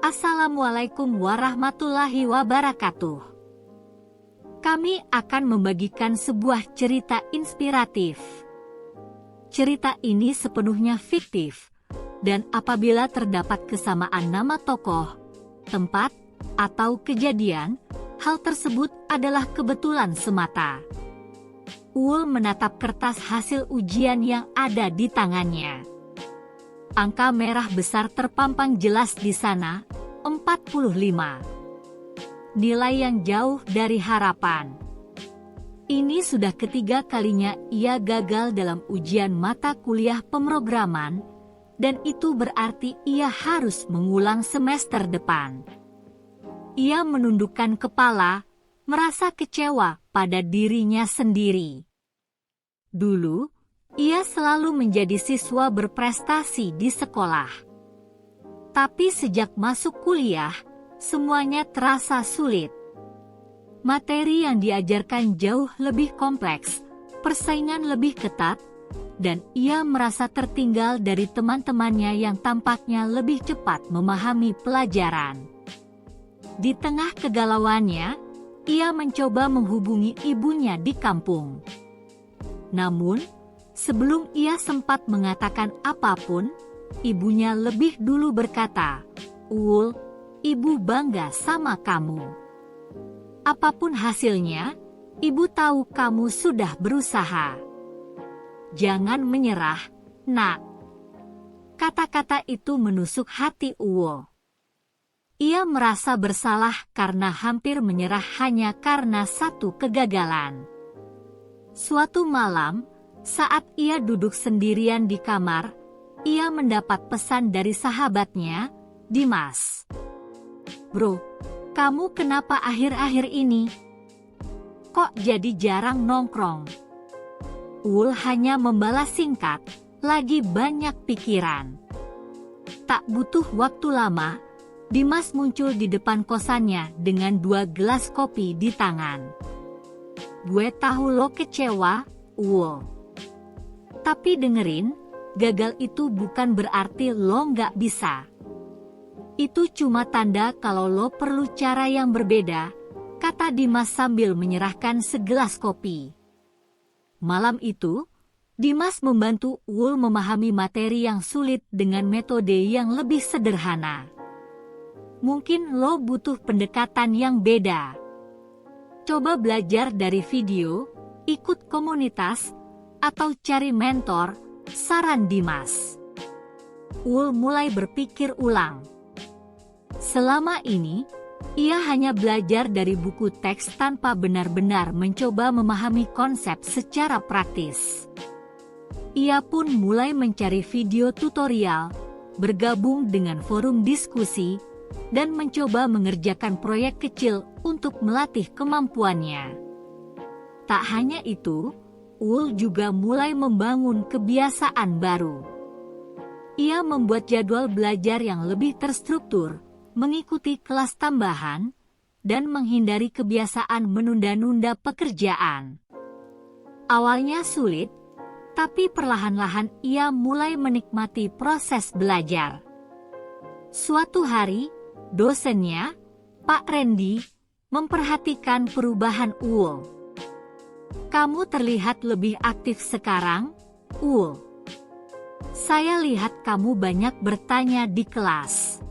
Assalamualaikum warahmatullahi wabarakatuh. Kami akan membagikan sebuah cerita inspiratif. Cerita ini sepenuhnya fiktif, dan apabila terdapat kesamaan nama tokoh, tempat, atau kejadian, hal tersebut adalah kebetulan semata. Uul menatap kertas hasil ujian yang ada di tangannya. Angka merah besar terpampang jelas di sana, 45. Nilai yang jauh dari harapan. Ini sudah ketiga kalinya ia gagal dalam ujian mata kuliah pemrograman, dan itu berarti ia harus mengulang semester depan. Ia menundukkan kepala, merasa kecewa pada dirinya sendiri. Dulu, ia selalu menjadi siswa berprestasi di sekolah. Tapi sejak masuk kuliah, semuanya terasa sulit. Materi yang diajarkan jauh lebih kompleks, persaingan lebih ketat, dan ia merasa tertinggal dari teman-temannya yang tampaknya lebih cepat memahami pelajaran. Di tengah kegalauannya, ia mencoba menghubungi ibunya di kampung. Namun, sebelum ia sempat mengatakan apapun, ibunya lebih dulu berkata, "Uul, ibu bangga sama kamu. Apapun hasilnya, ibu tahu kamu sudah berusaha. Jangan menyerah, nak." Kata-kata itu menusuk hati Uul. Ia merasa bersalah karena hampir menyerah hanya karena satu kegagalan. Suatu malam, saat ia duduk sendirian di kamar, ia mendapat pesan dari sahabatnya, Dimas. "Bro, kamu kenapa akhir-akhir ini? Kok jadi jarang nongkrong?" Uul hanya membalas singkat, "Lagi banyak pikiran." Tak butuh waktu lama, Dimas muncul di depan kosannya dengan 2 gelas kopi di tangan. "Gue tahu lo kecewa, Uul. Tapi dengerin, gagal itu bukan berarti lo nggak bisa. Itu cuma tanda kalau lo perlu cara yang berbeda," kata Dimas sambil menyerahkan segelas kopi. Malam itu, Dimas membantu Uul memahami materi yang sulit dengan metode yang lebih sederhana. "Mungkin lo butuh pendekatan yang beda. Coba belajar dari video, ikut komunitas, atau cari mentor," saran Dimas. Uul mulai berpikir ulang. Selama ini, ia hanya belajar dari buku teks tanpa benar-benar mencoba memahami konsep secara praktis. Ia pun mulai mencari video tutorial, bergabung dengan forum diskusi, dan mencoba mengerjakan proyek kecil untuk melatih kemampuannya. Tak hanya itu, Uul juga mulai membangun kebiasaan baru. Ia membuat jadwal belajar yang lebih terstruktur, mengikuti kelas tambahan, dan menghindari kebiasaan menunda-nunda pekerjaan. Awalnya sulit, tapi perlahan-lahan ia mulai menikmati proses belajar. Suatu hari, dosennya, Pak Randy, memperhatikan perubahan Uul. "Kamu terlihat lebih aktif sekarang, Uul. Saya lihat kamu banyak bertanya di kelas.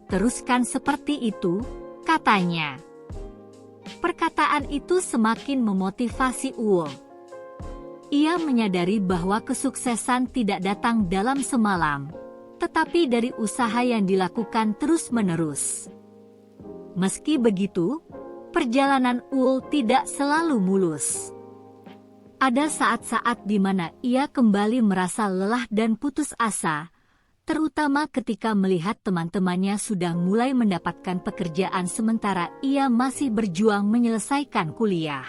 Teruskan seperti itu," katanya. Perkataan itu semakin memotivasi Uul. Ia menyadari bahwa kesuksesan tidak datang dalam semalam, tetapi dari usaha yang dilakukan terus-menerus. Meski begitu, perjalanan Uul tidak selalu mulus. Ada saat-saat di mana ia kembali merasa lelah dan putus asa, terutama ketika melihat teman-temannya sudah mulai mendapatkan pekerjaan sementara ia masih berjuang menyelesaikan kuliah.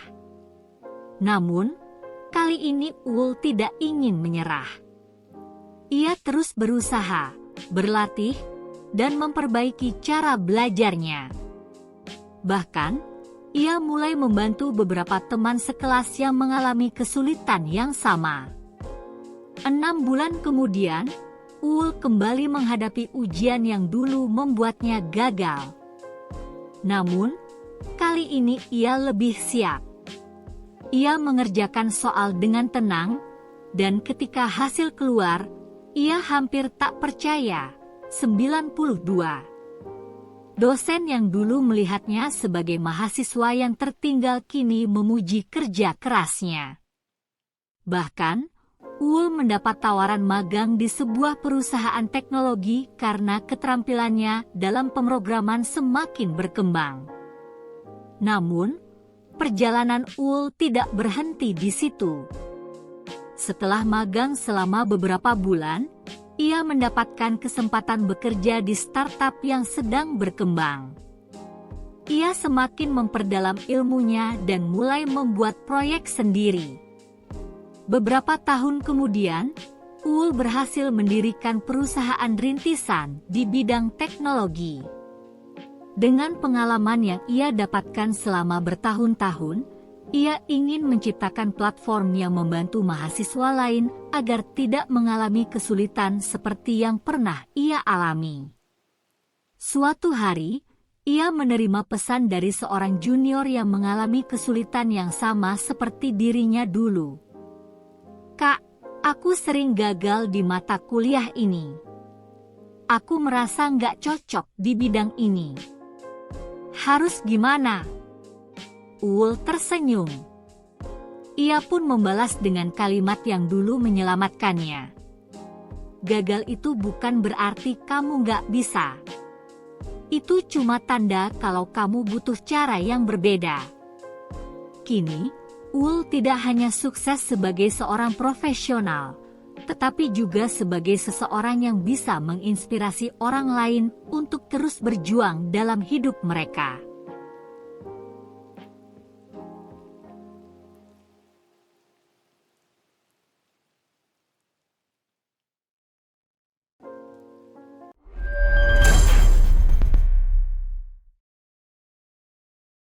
Namun, kali ini Uul tidak ingin menyerah. Ia terus berusaha, berlatih, dan memperbaiki cara belajarnya. Bahkan, ia mulai membantu beberapa teman sekelas yang mengalami kesulitan yang sama. 6 bulan kemudian, Uul kembali menghadapi ujian yang dulu membuatnya gagal. Namun, kali ini ia lebih siap. Ia mengerjakan soal dengan tenang, dan ketika hasil keluar, ia hampir tak percaya. 92. Dosen yang dulu melihatnya sebagai mahasiswa yang tertinggal kini memuji kerja kerasnya. Bahkan, Uul mendapat tawaran magang di sebuah perusahaan teknologi karena keterampilannya dalam pemrograman semakin berkembang. Namun, perjalanan Uul tidak berhenti di situ. Setelah magang selama beberapa bulan, ia mendapatkan kesempatan bekerja di startup yang sedang berkembang. Ia semakin memperdalam ilmunya dan mulai membuat proyek sendiri. Beberapa tahun kemudian, Uul berhasil mendirikan perusahaan rintisan di bidang teknologi. Dengan pengalaman yang ia dapatkan selama bertahun-tahun, ia ingin menciptakan platform yang membantu mahasiswa lain agar tidak mengalami kesulitan seperti yang pernah ia alami. Suatu hari, ia menerima pesan dari seorang junior yang mengalami kesulitan yang sama seperti dirinya dulu. "Kak, aku sering gagal di mata kuliah ini. Aku merasa nggak cocok di bidang ini. Harus gimana?" Uul tersenyum. Ia pun membalas dengan kalimat yang dulu menyelamatkannya. "Gagal itu bukan berarti kamu nggak bisa. Itu cuma tanda kalau kamu butuh cara yang berbeda." Kini, Uul tidak hanya sukses sebagai seorang profesional, tetapi juga sebagai seseorang yang bisa menginspirasi orang lain untuk terus berjuang dalam hidup mereka.